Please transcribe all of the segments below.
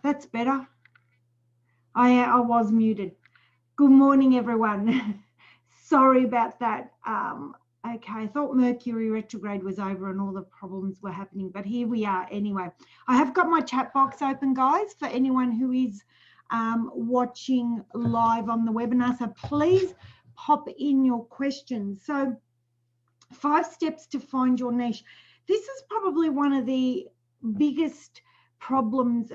That's better. I was muted. Good morning, everyone. Sorry about that. Okay, I thought Mercury retrograde was over and all the problems were happening, but here we are anyway. I have got my chat box open, guys, for anyone who is watching live on the webinar. So please pop in your questions. So 5 steps to find your niche. This is probably one of the biggest problems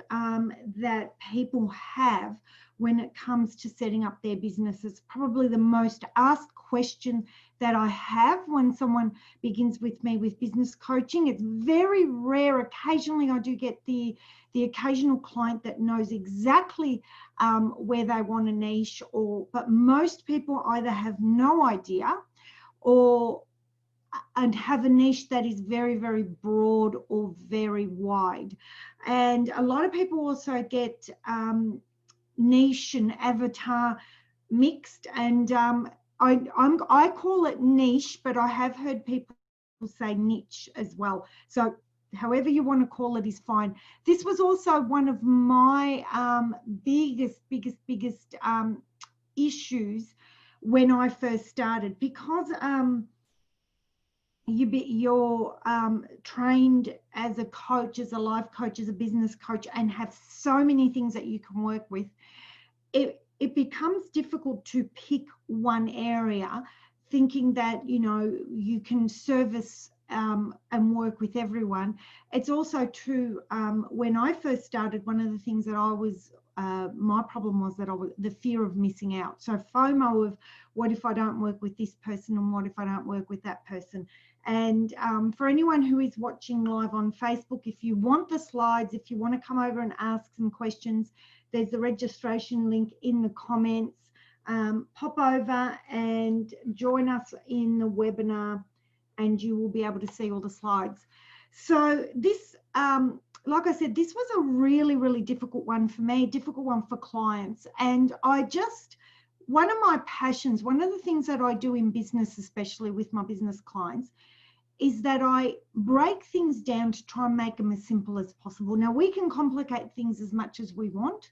that people have when it comes to setting up their businesses. Probably the most asked question that I have when someone begins with me with business coaching. It's very rare. Occasionally I do get the occasional client that knows exactly where they want a niche, but most people either have no idea and have a niche that is very, very broad or very wide. And a lot of people also get niche and avatar mixed, and I call it niche, but I have heard people say niche as well. So however you want to call it is fine. This was also one of my biggest issues when I first started, because you're trained as a coach, as a life coach, as a business coach, and have so many things that you can work with. It becomes difficult to pick one area, thinking that you can service and work with everyone. It's also true, when I first started, one of the things that I was my problem was that the fear of missing out. So FOMO of what if I don't work with this person, and what if I don't work with that person. And for anyone who is watching live on Facebook, if you want the slides, if you want to come over and ask some questions, there's the registration link in the comments. Pop over and join us in the webinar, and you will be able to see all the slides. So this, like I said, this was a really, really difficult one for me, difficult one for clients. And one of my passions, one of the things that I do in business, especially with my business clients, is that I break things down to try and make them as simple as possible. Now, we can complicate things as much as we want,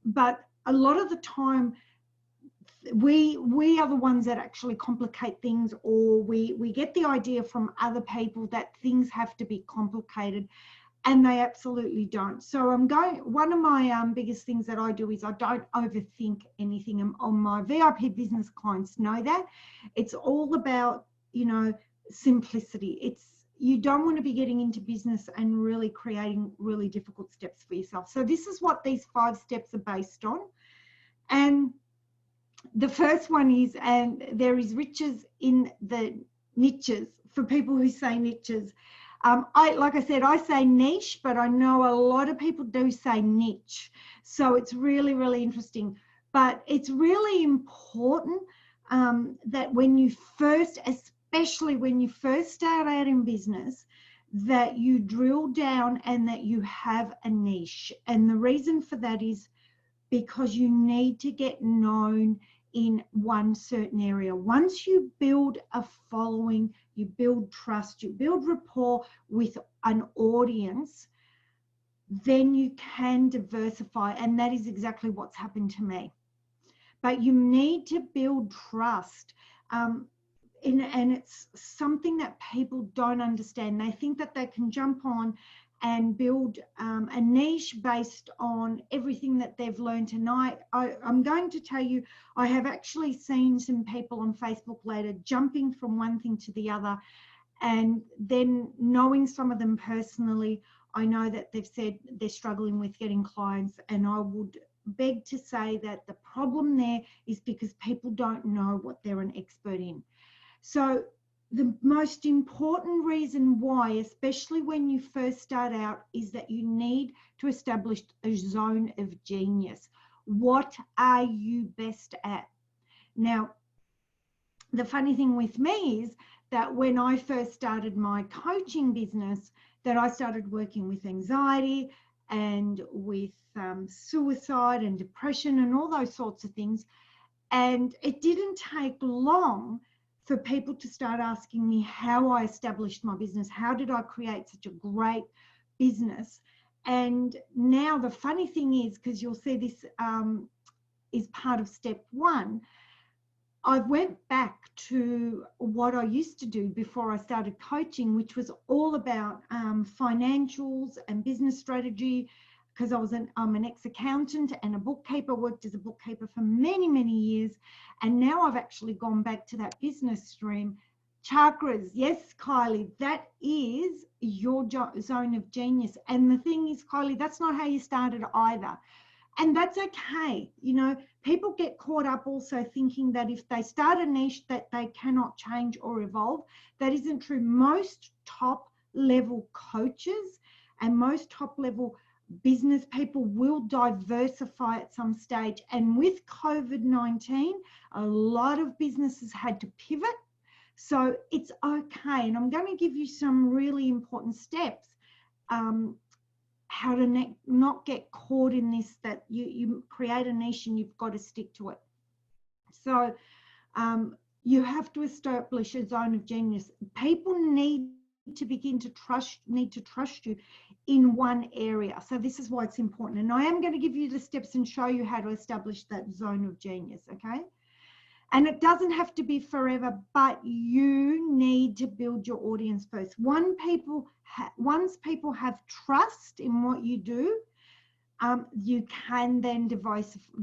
but a lot of the time, we are the ones that actually complicate things, or we get the idea from other people that things have to be complicated, and they absolutely don't. So one of my biggest things that I do is I don't overthink anything. On my VIP business clients know that. It's all about, simplicity. You don't want to be getting into business and really creating really difficult steps for yourself. So this is what these 5 steps are based on. And the first one is, and there is riches in the niches, for people who say niches. Like I said, I say niche, but I know a lot of people do say niche. So it's really, really interesting. But it's really important that when you first, especially when you first start out in business, that you drill down and that you have a niche. And the reason for that is because you need to get known in one certain area. Once you build a following, you build trust, you build rapport with an audience, then you can diversify. And that is exactly what's happened to me. But you need to build trust. And it's something that people don't understand. They think that they can jump on and build a niche based on everything that they've learned tonight. I'm going to tell you, I have actually seen some people on Facebook later jumping from one thing to the other, and then knowing some of them personally, I know that they've said they're struggling with getting clients, and I would beg to say that the problem there is because people don't know what they're an expert in. So the most important reason why, especially when you first start out, is that you need to establish a zone of genius. What are you best at? Now, the funny thing with me is that when I first started my coaching business, that I started working with anxiety and with suicide and depression and all those sorts of things. And it didn't take long for people to start asking me how I established my business. How did I create such a great business? And now the funny thing is, because you'll see this is part of step 1, I went back to what I used to do before I started coaching, which was all about financials and business strategy, because I'm an ex-accountant and a bookkeeper, worked as a bookkeeper for many, many years. And now I've actually gone back to that business stream. Chakras, yes, Kylie, that is your zone of genius. And the thing is, Kylie, that's not how you started either. And that's okay. You know, people get caught up also thinking that if they start a niche that they cannot change or evolve. That isn't true. Most top level coaches and most top level business people will diversify at some stage. And with COVID-19, a lot of businesses had to pivot. So it's okay. And I'm going to give you some really important steps. How to not get caught in this, that you create a niche and you've got to stick to it. So you have to establish a zone of genius. People need to begin to trust you in one area. So this is why it's important. And I am going to give you the steps and show you how to establish that zone of genius, okay? And it doesn't have to be forever, but you need to build your audience first. Once people have trust in what you do, you can then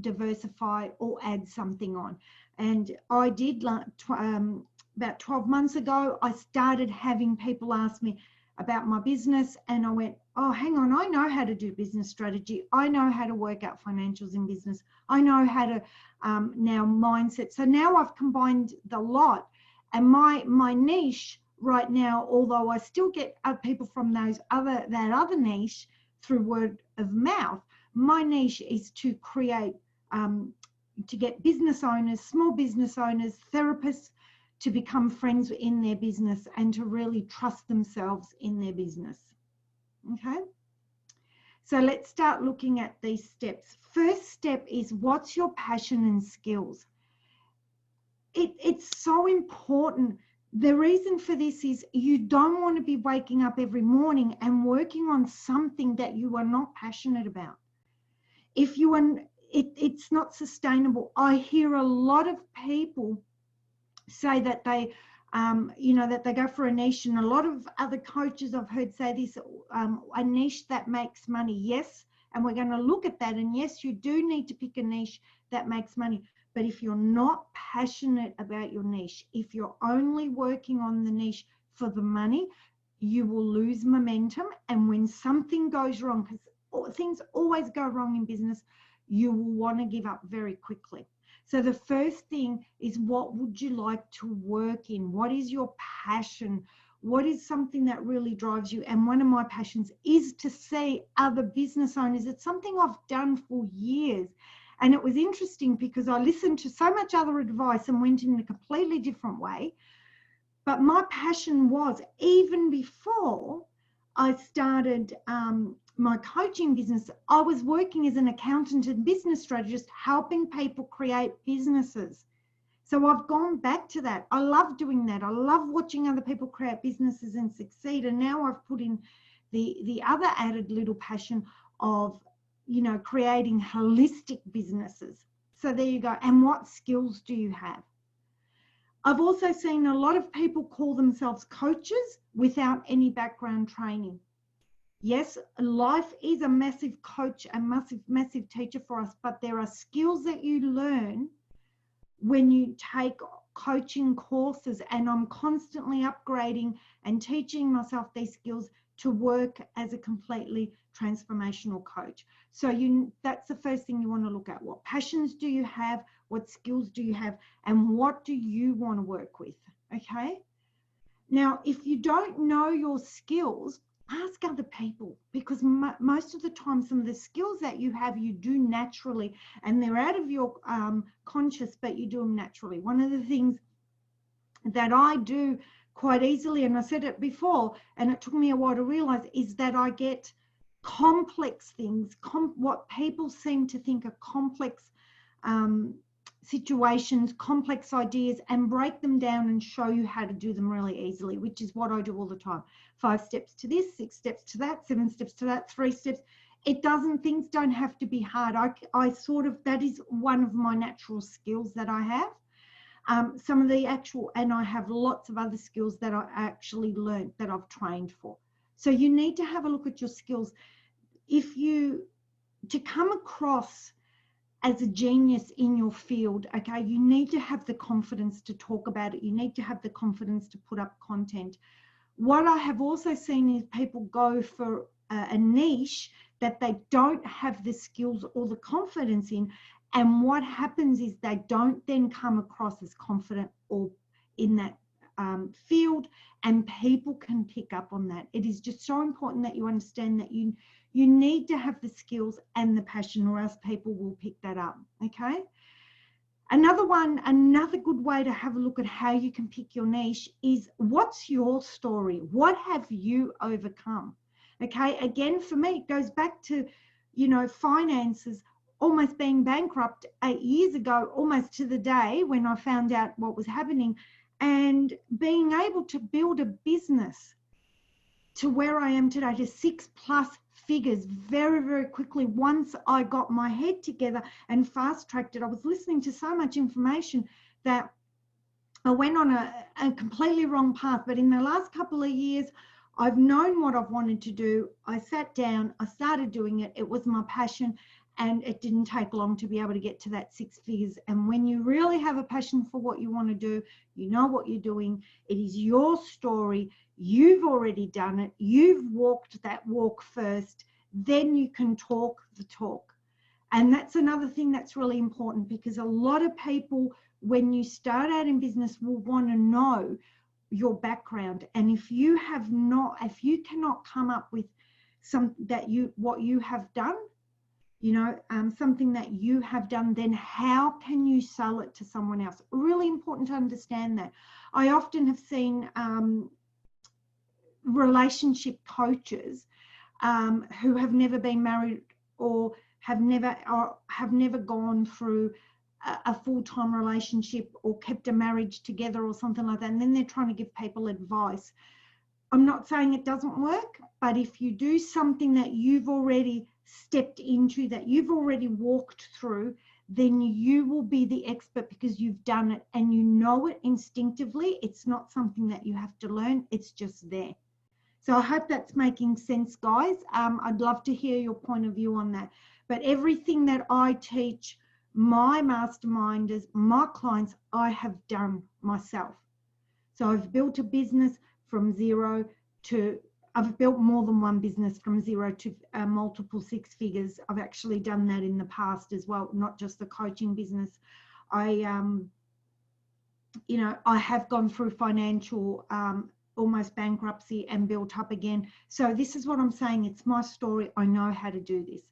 diversify or add something on. And I did, about 12 months ago, I started having people ask me about my business, and I went, oh, hang on, I know how to do business strategy. I know how to work out financials in business. I know how to now mindset. So now I've combined the lot, and my niche right now, although I still get people from that other niche through word of mouth, my niche is to create, to get business owners, small business owners, therapists, to become friends in their business and to really trust themselves in their business. Okay, so let's start looking at these steps. First step is, what's your passion and skills? It's so important. The reason for this is you don't want to be waking up every morning and working on something that you are not passionate about. If you are, it's not sustainable. I hear a lot of people say that they that they go for a niche, and a lot of other coaches I've heard say this, a niche that makes money. Yes, and we're going to look at that, and yes, you do need to pick a niche that makes money. But if you're not passionate about your niche, if you're only working on the niche for the money, you will lose momentum. And when something goes wrong, because things always go wrong in business, you will want to give up very quickly. So the first thing is, what would you like to work in? What is your passion? What is something that really drives you? And one of my passions is to see other business owners. It's something I've done for years. And it was interesting because I listened to so much other advice and went in a completely different way. But my passion was, even before I started my coaching business, I was working as an accountant and business strategist, helping people create businesses. So I've gone back to that. I love doing that. I love watching other people create businesses and succeed. And now I've put in the other added little passion of, creating holistic businesses. So there you go. And what skills do you have? I've also seen a lot of people call themselves coaches without any background training. Yes, life is a massive coach and massive teacher for us, but there are skills that you learn when you take coaching courses, and I'm constantly upgrading and teaching myself these skills to work as a completely transformational coach. So that's the first thing you want to look at. What passions do you have? What skills do you have? And what do you want to work with? Okay. Now, if you don't know your skills, ask other people, because most of the time, some of the skills that you have, you do naturally, and they're out of your conscious, but you do them naturally. One of the things that I do quite easily, and I said it before, and it took me a while to realize, is that I get complex things, what people seem to think are complex situations, complex ideas, and break them down and show you how to do them really easily, which is what I do all the time. 5 steps to this, 6 steps to that, 7 steps to that, 3 steps. things don't have to be hard. I sort of, that is one of my natural skills that I have. Some of the actual, and I have lots of other skills that I actually learned that I've trained for. So you need to have a look at your skills. To come across as a genius in your field, okay, you need to have the confidence to talk about it. You need to have the confidence to put up content. What I have also seen is people go for a niche that they don't have the skills or the confidence in. And what happens is they don't then come across as confident or in that field, and people can pick up on that. It is just so important that you understand that you need to have the skills and the passion, or else people will pick that up, okay? Another good way to have a look at how you can pick your niche is, what's your story? What have you overcome? Okay, again, for me, it goes back to, finances, almost being bankrupt 8 years ago, almost to the day when I found out what was happening, and being able to build a business to where I am today, to 6+ figures very, very quickly once I got my head together and fast-tracked it. I was listening to so much information that I went on a completely wrong path. But in the last couple of years, I've known what I've wanted to do. I sat down, I started doing it. It was my passion, and it didn't take long to be able to get to that 6 figures. And when you really have a passion for what you want to do, you know what you're doing. It is your story. You've already done it. You've walked that walk first. Then you can talk the talk. And that's another thing that's really important, because a lot of people, when you start out in business, will want to know your background. And if you cannot come up with what you have done, something that you have done, then how can you sell it to someone else? Really important to understand that. I often have seen relationship coaches who have never been married, or have never gone through a full-time relationship or kept a marriage together or something like that, and then they're trying to give people advice. I'm not saying it doesn't work, but if you do something that you've already stepped into, that you've already walked through, then you will be the expert, because you've done it and you know it instinctively. It's not something that you have to learn, it's just there. So I hope that's making sense, guys. I'd love to hear your point of view on that. But everything that I teach my masterminders, my clients, I have done myself. So I've built a business from zero to, I've built more than one business from zero to multiple 6 figures. I've actually done that in the past as well, not just the coaching business. I have gone through financial almost bankruptcy and built up again. So this is what I'm saying. It's my story. I know how to do this.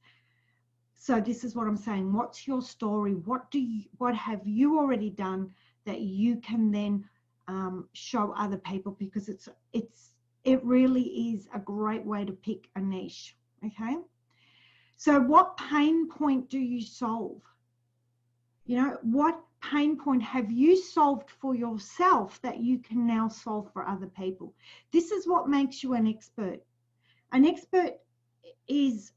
So this is what I'm saying. What's your story? What have you already done that you can then show other people? Because it really is a great way to pick a niche. Okay. So what pain point do you solve? What pain point have you solved for yourself that you can now solve for other people? This is what makes you an expert. An expert is,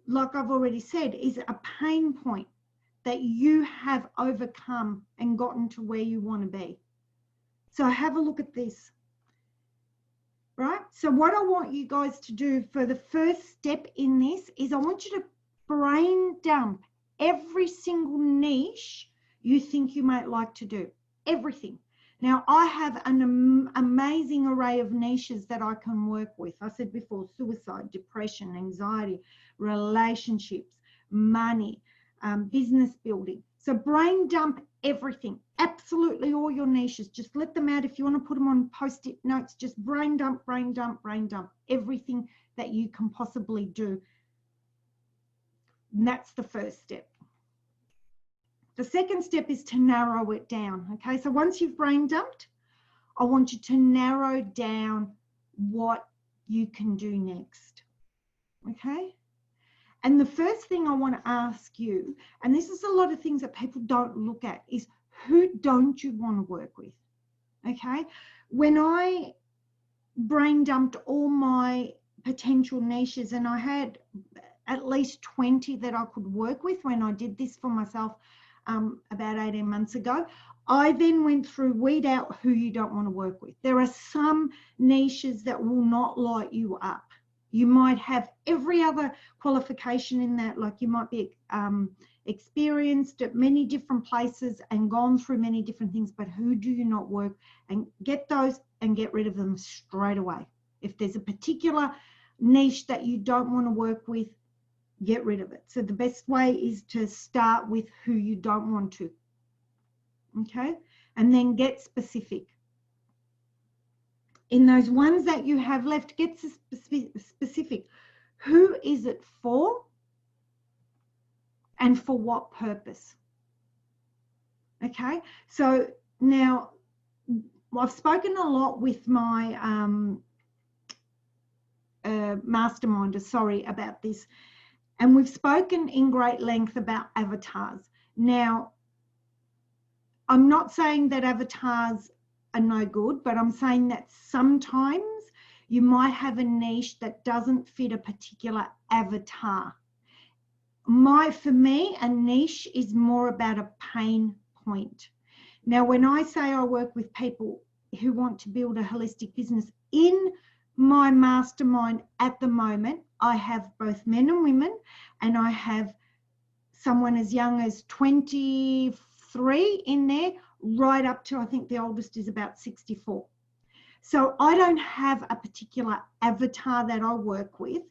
like I've already said, is a pain point that you have overcome and gotten to where you want to be. So have a look at this. Right? So what I want you guys to do for the first step in this is, I want you to brain dump every single niche you think you might like to do. Everything. Now, I have an amazing array of niches that I can work with. I said before, suicide, depression, anxiety, relationships, money, business building. So brain dump everything, absolutely all your niches. Just let them out. If you want to put them on post-it notes, just brain dump, brain dump, brain dump, everything that you can possibly do. And that's the first step. The second step is to narrow it down. Okay, so once you've brain dumped, I want you to narrow down what you can do next. Okay, and the first thing I want to ask you, and this is a lot of things that people don't look at, is who don't you want to work with? Okay, when I brain dumped all my potential niches, and I had at least 20 that I could work with when I did this for myself about 18 months ago. I then went through, weed out who you don't want to work with. There are some niches that will not light you up. You might have every other qualification in that, like you might be experienced at many different places and gone through many different things, but who do you not work? And get those and get rid of them straight away. If there's a particular niche that you don't want to work with, get rid of it. So the best way is to start with who you don't want to. Okay, and then get specific. In those ones that you have left, get specific. Who is it for and for what purpose? Okay, so now I've spoken a lot with my masterminders, sorry about this, and we've spoken in great length about avatars. Now, I'm not saying that avatars are no good, but I'm saying that sometimes you might have a niche that doesn't fit a particular avatar. For me, a niche is more about a pain point. Now, when I say I work with people who want to build a holistic business, in my mastermind at the moment, I have both men and women, and I have someone as young as 23 in there, right up to, I think the oldest is about 64. So I don't have a particular avatar that I work with.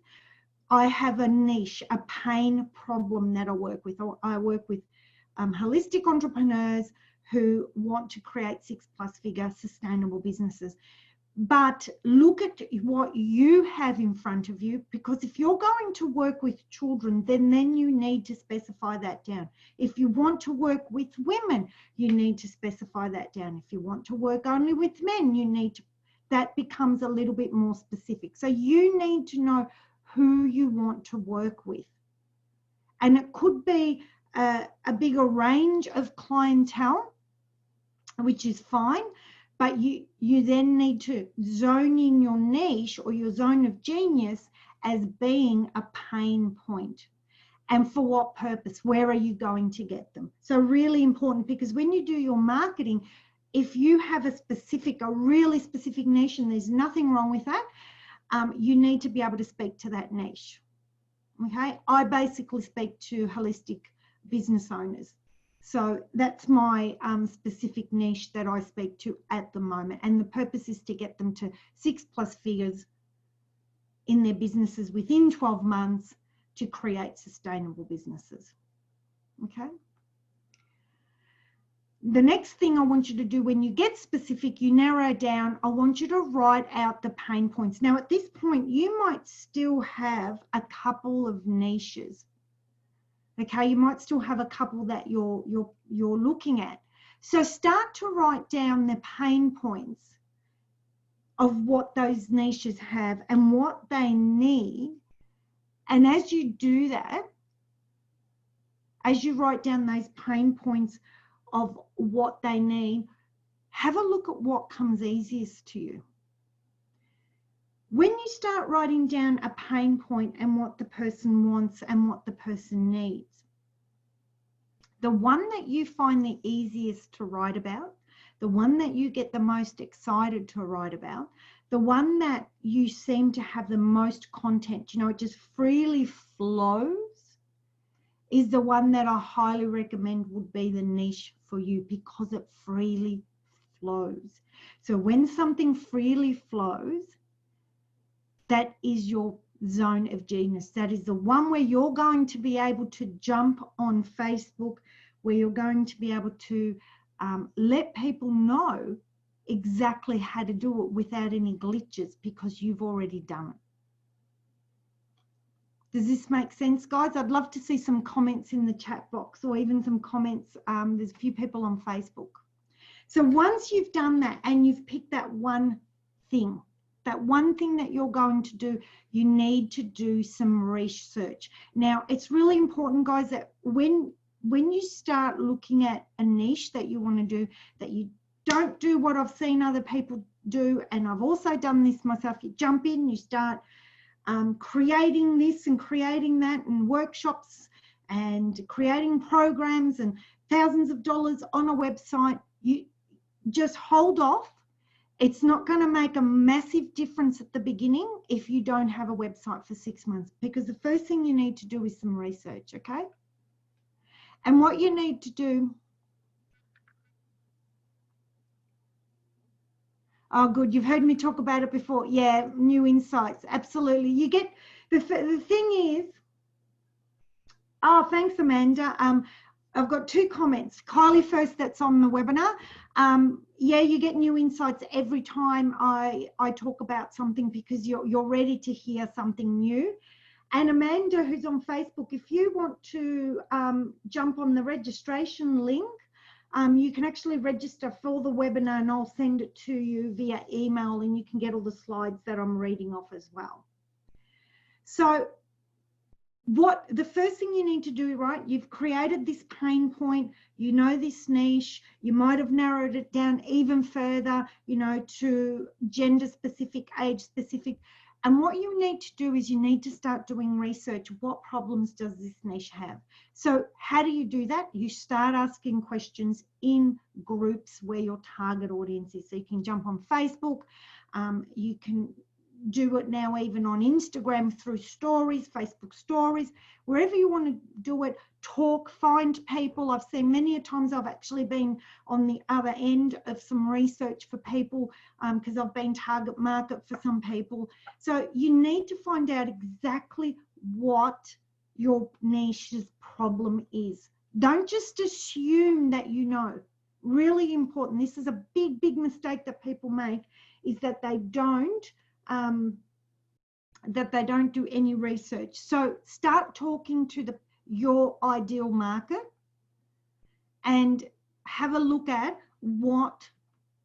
I have a niche, a pain problem that I work with. I work with holistic entrepreneurs who want to create 6+ figure sustainable businesses. But look at what you have in front of you, because if you're going to work with children, then you need to specify that down. If you want to work with women, you need to specify that down. If you want to work only with men, you need to, that becomes a little bit more specific. So you need to know who you want to work with. And it could be a bigger range of clientele, which is fine. But you then need to zone in your niche or your zone of genius as being a pain point. And for what purpose? Where are you going to get them? So really important, because when you do your marketing, if you have a really specific niche, and there's nothing wrong with that, you need to be able to speak to that niche. Okay, I basically speak to holistic business owners. So that's my specific niche that I speak to at the moment. And the purpose is to get them to 6+ figures in their businesses within 12 months to create sustainable businesses. Okay. The next thing I want you to do when you get specific, you narrow down, I want you to write out the pain points. Now, at this point, you might still have a couple of niches. Okay, you might still have a couple that you're looking at. So start to write down the pain points of what those niches have and what they need. And as you do that, as you write down those pain points of what they need, have a look at what comes easiest to you. When you start writing down a pain point and what the person wants and what the person needs, the one that you find the easiest to write about, the one that you get the most excited to write about, the one that you seem to have the most content, it just freely flows, is the one that I highly recommend would be the niche for you, because it freely flows. So when something freely flows, that is your zone of genius. That is the one where you're going to be able to jump on Facebook, where you're going to be able to let people know exactly how to do it without any glitches, because you've already done it. Does this make sense, guys? I'd love to see some comments in the chat box, or even some comments. There's a few people on Facebook. So once you've done that and you've picked that one thing that you're going to do, you need to do some research. Now, it's really important, guys, that when you start looking at a niche that you want to do, that you don't do what I've seen other people do, and I've also done this myself. You jump in, you start creating this and creating that and workshops and creating programs and thousands of dollars on a website, you just hold off. It's not going to make a massive difference at the beginning if you don't have a website for 6 months, because the first thing you need to do is some research, okay? And what you need to do, oh, good, you've heard me talk about it before. Yeah, new insights, absolutely. You get, the thing is, oh, thanks, Amanda. I've got 2 comments. Kylie first, that's on the webinar. Yeah, you get new insights every time I talk about something, because you're ready to hear something new. And Amanda, who's on Facebook, if you want to jump on the registration link, you can actually register for the webinar, and I'll send it to you via email, and you can get all the slides that I'm reading off as well. So the first thing you need to do, right, you've created this pain point, you know this niche, you might have narrowed it down even further, you know, to gender specific, age specific. And what you need to do is you need to start doing research. What problems does this niche have? So how do you do that? You start asking questions in groups where your target audience is. So you can jump on Facebook, you can do it now even on Instagram through stories, Facebook stories, wherever you want to do it. Talk, find people. I've seen many a times I've actually been on the other end of some research for people, because I've been target market for some people. So you need to find out exactly what your niche's problem is. Don't just assume that you know. Really important. This is a big, big mistake that people make, is that they don't do any research. So start talking to your ideal market and have a look at what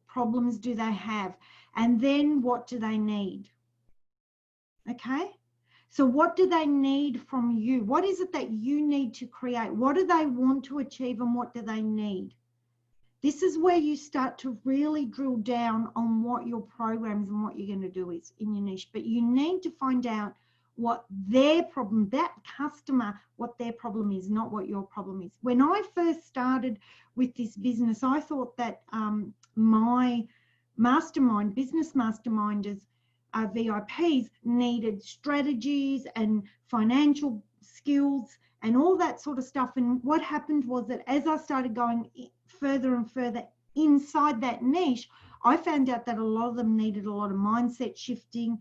problems do they have, and then what do they need. Okay, so what do they need from you? What is it that you need to create? What do they want to achieve, and what do they need? This is where you start to really drill down on what your programs and what you're going to do is in your niche. But you need to find out what their problem, that customer, what their problem is, not what your problem is. When I first started with this business, I thought that my mastermind, business masterminders, VIPs, needed strategies and financial skills and all that sort of stuff. And what happened was that as I started going further and further inside that niche, I found out that a lot of them needed a lot of mindset shifting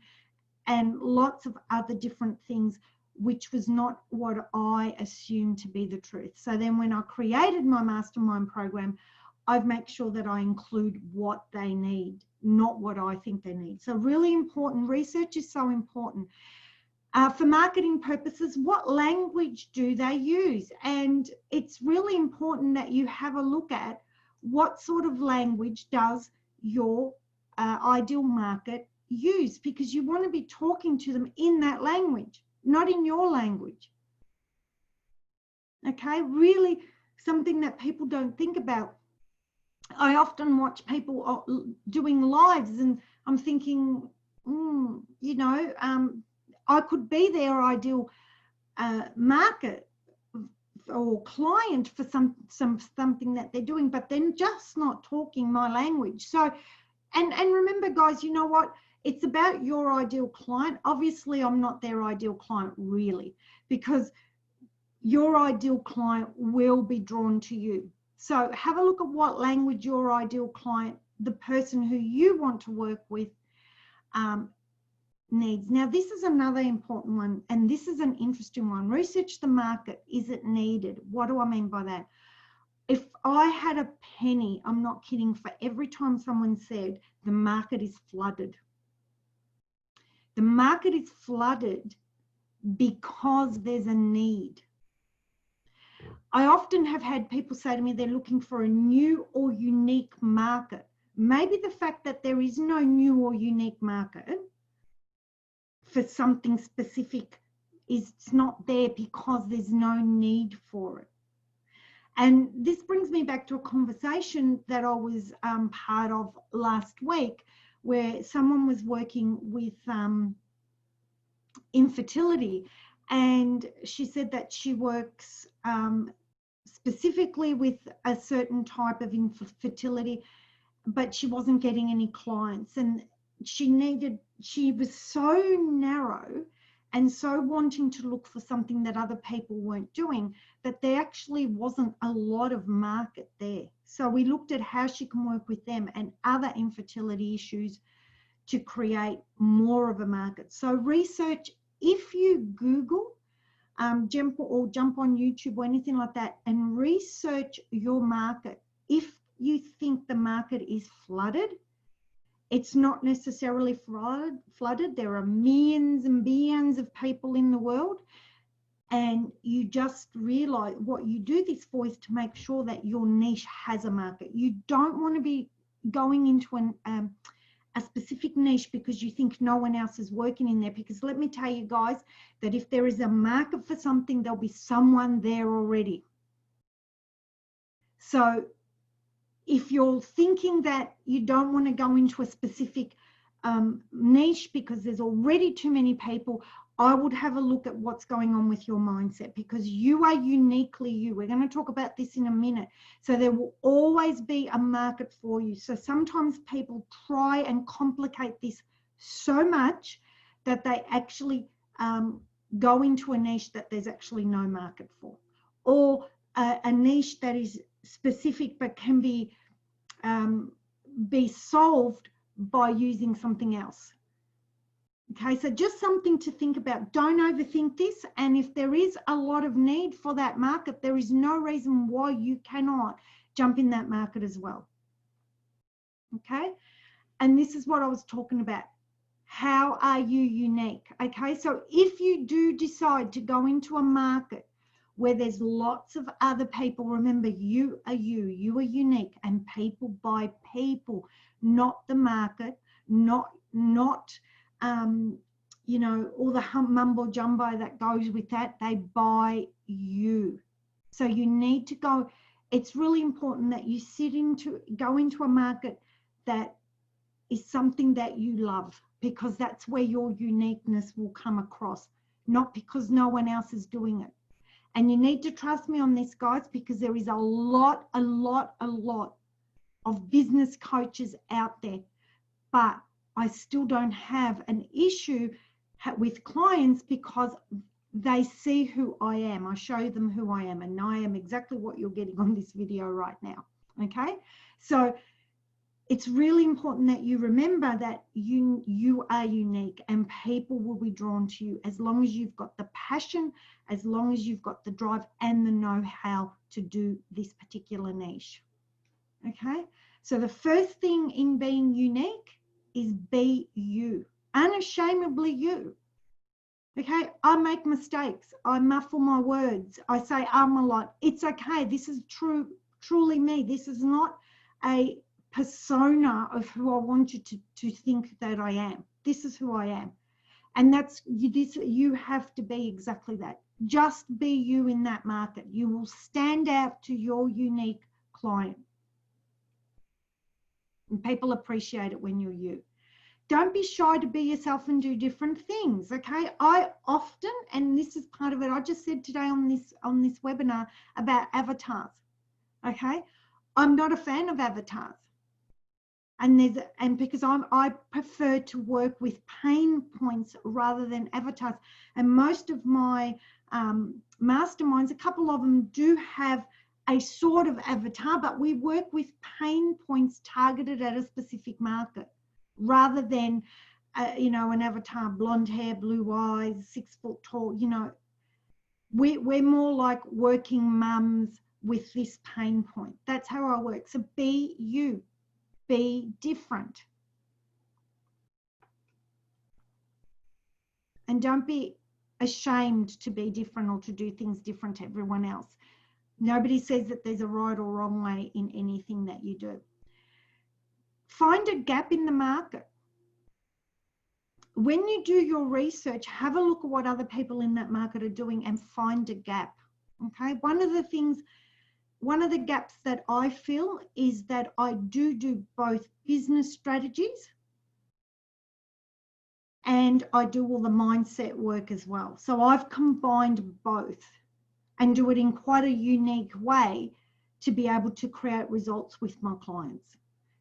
and lots of other different things, which was not what I assumed to be the truth. So then when I created my mastermind program, I've made sure that I include what they need, not what I think they need. So really important. Research is so important. For marketing purposes, what language do they use? And it's really important that you have a look at what sort of language does your ideal market use, because you want to be talking to them in that language, not in your language. Okay, really something that people don't think about. I often watch people doing lives, and I'm thinking, you know, I could be their ideal market or client for something that they're doing, but they're just not talking my language. So, and remember, guys, you know what? It's about your ideal client. Obviously, I'm not their ideal client, really, because your ideal client will be drawn to you. So have a look at what language your ideal client, the person who you want to work with, needs. Now, this is another important one, and this is an interesting one. Research the market. Is it needed? What do I mean by that? If I had a penny, I'm not kidding, for every time someone said the market is flooded. The market is flooded because there's a need. I often have had people say to me they're looking for a new or unique market. Maybe the fact that there is no new or unique market for something specific is not there because there's no need for it. And this brings me back to a conversation that I was part of last week, where someone was working with infertility. And she said that she works specifically with a certain type of infertility, but she wasn't getting any clients. And she was so narrow and so wanting to look for something that other people weren't doing, that there actually wasn't a lot of market there. So we looked at how she can work with them and other infertility issues to create more of a market. So research, if you Google jump on YouTube or anything like that and research your market, if you think the market is flooded, it's not necessarily flooded. There are millions and billions of people in the world, and you just realize what you do this for is to make sure that your niche has a market. You don't want to be going into a specific niche because you think no one else is working in there, because let me tell you guys that if there is a market for something, there'll be someone there already. So if you're thinking that you don't want to go into a specific niche because there's already too many people, I would have a look at what's going on with your mindset, because you are uniquely you. We're going to talk about this in a minute. So there will always be a market for you. So sometimes people try and complicate this so much that they actually go into a niche that there's actually no market for, or a niche that is specific but can be solved by using something else. Okay, so just something to think about. Don't overthink this. And if there is a lot of need for that market, there is no reason why you cannot jump in that market as well. Okay, and this is what I was talking about. How are you unique? Okay, so if you do decide to go into a market where there's lots of other people, remember, you are unique, and people buy people, not the market, not you know, all the mumbo jumbo that goes with that. They buy you. So you need to go. It's really important that you go into a market that is something that you love, because that's where your uniqueness will come across, not because no one else is doing it. And you need to trust me on this, guys, because there is a lot of business coaches out there, but I still don't have an issue with clients because they see who I am. I show them who I am, and I am exactly what you're getting on this video right now. Okay, so it's really important that you remember that you are unique, and people will be drawn to you as long as you've got the passion, as long as you've got the drive and the know-how to do this particular niche. Okay, so the first thing in being unique is be you, unashamedly you. Okay, I make mistakes. I muffle my words. I say a lot. It's okay. This is truly me. This is not a persona of who I want you to think that I am. This is who I am. And you have to be exactly that. Just be you in that market. You will stand out to your unique client. And people appreciate it when you're you. Don't be shy to be yourself and do different things, okay? I often, and this is part of it, I just said today on this webinar about avatars, okay? I'm not a fan of avatars. And because I prefer to work with pain points rather than avatars. And most of my masterminds, a couple of them do have a sort of avatar, but we work with pain points targeted at a specific market, rather than, you know, an avatar, blonde hair, blue eyes, 6 foot tall. You know, we're more like working mums with this pain point. That's how I work. So be you, be different. And don't be ashamed to be different or to do things different to everyone else. Nobody says that there's a right or wrong way in anything that you do. Find a gap in the market. When you do your research, have a look at what other people in that market are doing and find a gap. Okay, one of the gaps that I feel is that I do both business strategies and I do all the mindset work as well. So I've combined both and do it in quite a unique way to be able to create results with my clients.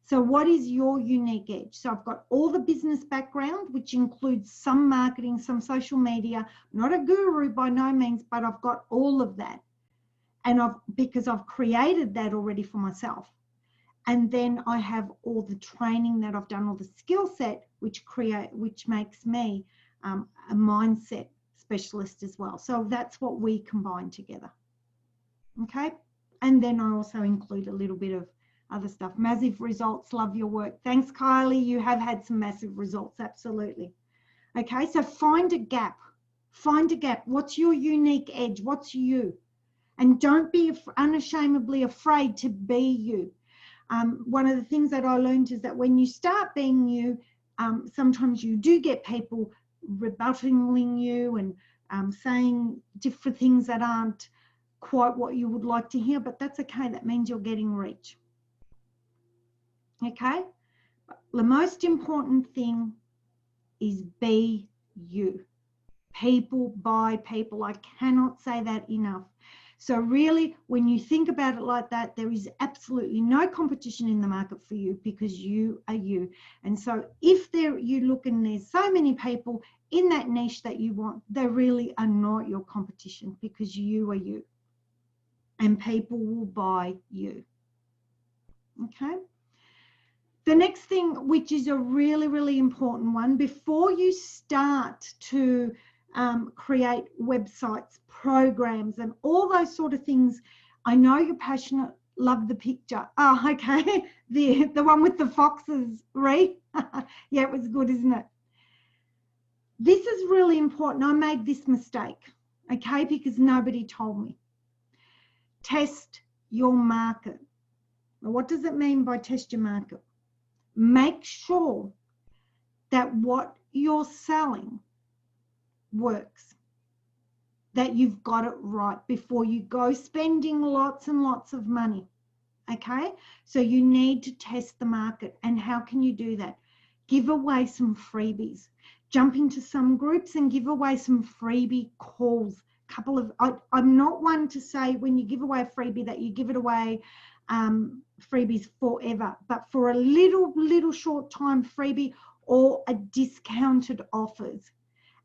So what is your unique edge? So I've got all the business background, which includes some marketing, some social media. I'm not a guru by no means, but I've got all of that. And because I've created that already for myself. And then I have all the training that I've done, all the skill set, which makes me a mindset specialist as well. So that's what we combine together. Okay. And then I also include a little bit of other stuff. Massive results. Love your work. Thanks, Kylie. You have had some massive results. Absolutely. Okay. So find a gap. Find a gap. What's your unique edge? What's you? And don't be unashamedly afraid to be you. One of the things that I learned is that when you start being you, sometimes you do get people rebutting you and saying different things that aren't quite what you would like to hear, but that's okay. That means you're getting reach. Okay? The most important thing is be you. People buy people. I cannot say that enough. So really, when you think about it like that, there is absolutely no competition in the market for you because you are you. And so if you look and there's so many people in that niche that you want, they really are not your competition because you are you. And people will buy you. Okay? The next thing, which is a really, really important one, before you start to create websites, programs, and all those sort of things, I know you're passionate, love the picture. Oh, okay, the one with the foxes, Ree. Yeah, it was good, isn't it? This is really important. I made this mistake, okay, because nobody told me. Test your market. Now, what does it mean by test your market? Make sure that what you're selling works, that you've got it right before you go spending lots and lots of money. Okay, so you need to test the market. And how can you do that? Give away some freebies. Jump into some groups and give away some freebie calls. I'm not one to say when you give away a freebie that you give it away freebies forever, but for a little short time freebie or a discounted offers,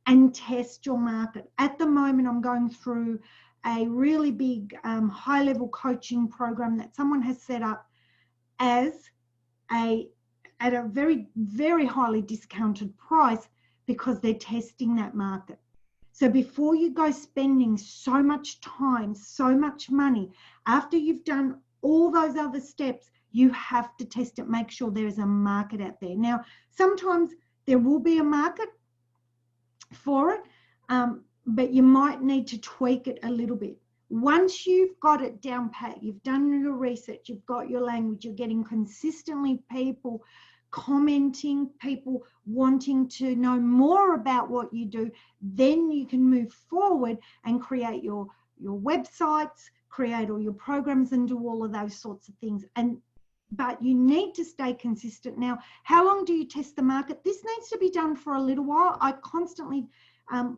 and test your market. At the moment, I'm going through a really big high-level coaching program that someone has set up at a very, very highly discounted price because they're testing that market. So before you go spending so much time, so much money, after you've done all those other steps, you have to test it, make sure there is a market out there. Now, sometimes there will be a market for it, but you might need to tweak it a little bit. Once you've got it down pat, you've done your research, you've got your language, you're getting consistently people commenting, people wanting to know more about what you do, then you can move forward and create your websites, create all your programs and do all of those sorts of things. But you need to stay consistent. Now, how long do you test the market? This needs to be done for a little while. I constantly,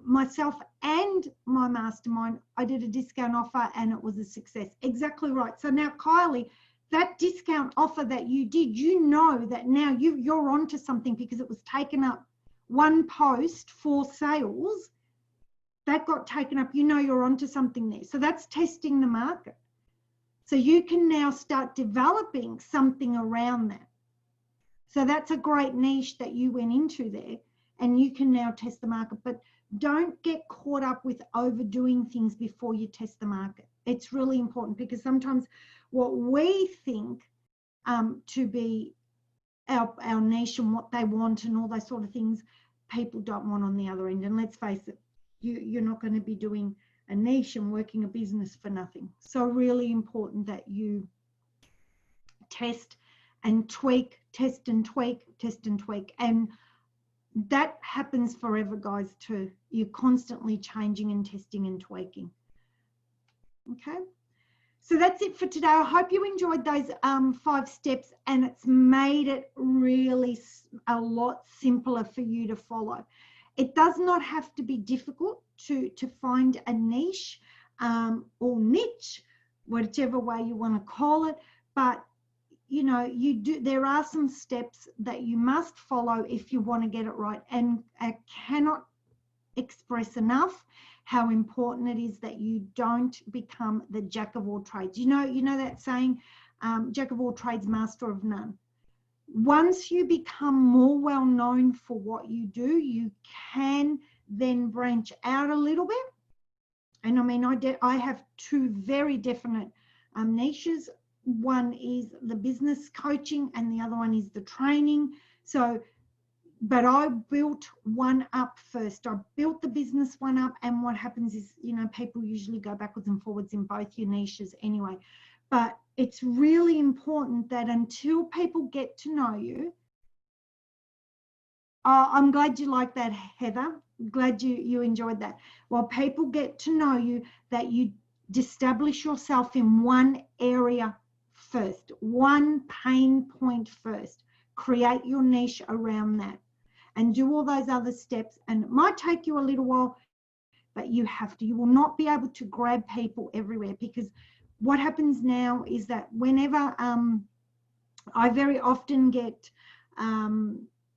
myself and my mastermind, I did a discount offer and it was a success. Exactly right. So now, Kylie, that discount offer that you did, you know that now you're onto something because it was taken up. One post for sales, that got taken up. You know you're onto something there. So that's testing the market. So you can now start developing something around that. So that's a great niche that you went into there, and you can now test the market. But don't get caught up with overdoing things before you test the market. It's really important because sometimes what we think to be our niche and what they want and all those sort of things, people don't want on the other end. And let's face it, you're not going to be doing a niche and working a business for nothing. So really important that you test and tweak, test and tweak, test and tweak. And that happens forever, guys, too. You're constantly changing and testing and tweaking. Okay. So that's it for today. I hope you enjoyed those 5 steps, and it's made it really a lot simpler for you to follow. it does not have to be difficult to find a niche or niche, whichever way you want to call it. But you know, there are some steps that you must follow if you want to get it right. And I cannot express enough how important it is that you don't become the jack of all trades. You know that saying, jack of all trades, master of none. Once you become more well known for what you do, you can then branch out a little bit. And I mean, I have two very definite niches. One is the business coaching and the other one is the training. So, but I built one up first. I built the business one up, and what happens is, you know, people usually go backwards and forwards in both your niches anyway. But it's really important that until people get to know you, I'm glad you like that, Heather. Glad you enjoyed that. While people get to know you, that you establish yourself in one area first, one pain point first. Create your niche around that and do all those other steps. And it might take you a little while, but you have to. You will not be able to grab people everywhere, because what happens now is that whenever I very often get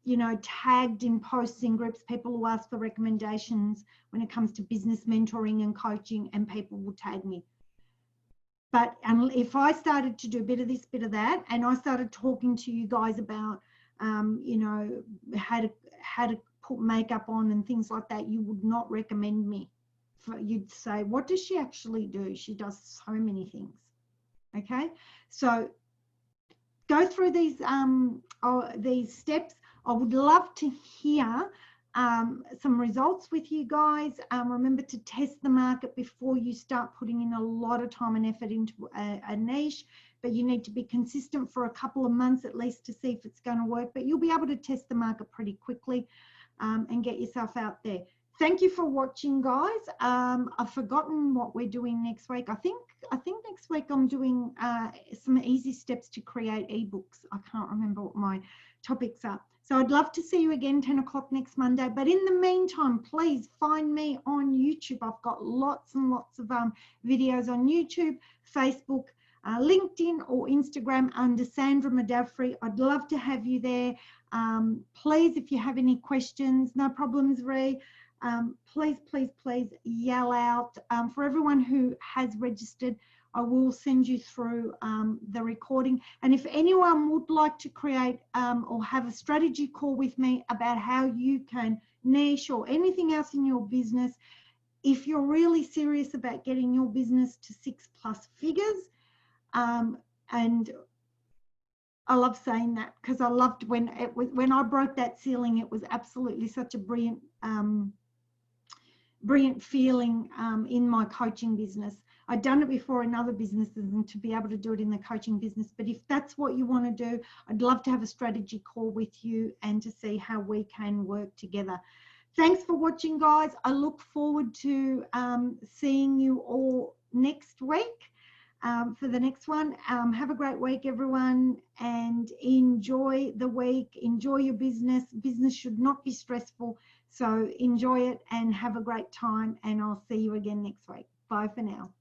you know, tagged in posts in groups, people who ask for recommendations when it comes to business mentoring and coaching, and people will tag me. But if I started to do a bit of this, bit of that, and I started talking to you guys about, you know, how to put makeup on and things like that, you would not recommend me. You'd say, what does she actually do? She does so many things. Okay, so go through these steps. I would love to hear some results with you guys. Remember to test the market before you start putting in a lot of time and effort into a niche, but you need to be consistent for a couple of months at least to see if it's going to work. But you'll be able to test the market pretty quickly and get yourself out there. Thank you for watching, guys. I've forgotten what we're doing next week. I think next week I'm doing some easy steps to create ebooks. I can't remember what my topics are. So I'd love to see you again 10 o'clock next Monday. But in the meantime, please find me on YouTube. I've got lots and lots of videos on YouTube, Facebook, LinkedIn or Instagram under Sandra Madafferi. I'd love to have you there. Please, if you have any questions, no problems, Ree. Please yell out. For everyone who has registered, I will send you through the recording. And if anyone would like to create or have a strategy call with me about how you can niche or anything else in your business, if you're really serious about getting your business to 6+ figures, and I love saying that because I loved when I broke that ceiling. It was absolutely such a brilliant feeling in my coaching business. I'd done it before in other businesses, and to be able to do it in the coaching business. But if that's what you want to do, I'd love to have a strategy call with you and to see how we can work together. Thanks for watching, guys. I look forward to seeing you all next week for the next one. Have a great week, everyone, and enjoy the week. Enjoy your business. Business should not be stressful. So enjoy it and have a great time, and I'll see you again next week. Bye for now.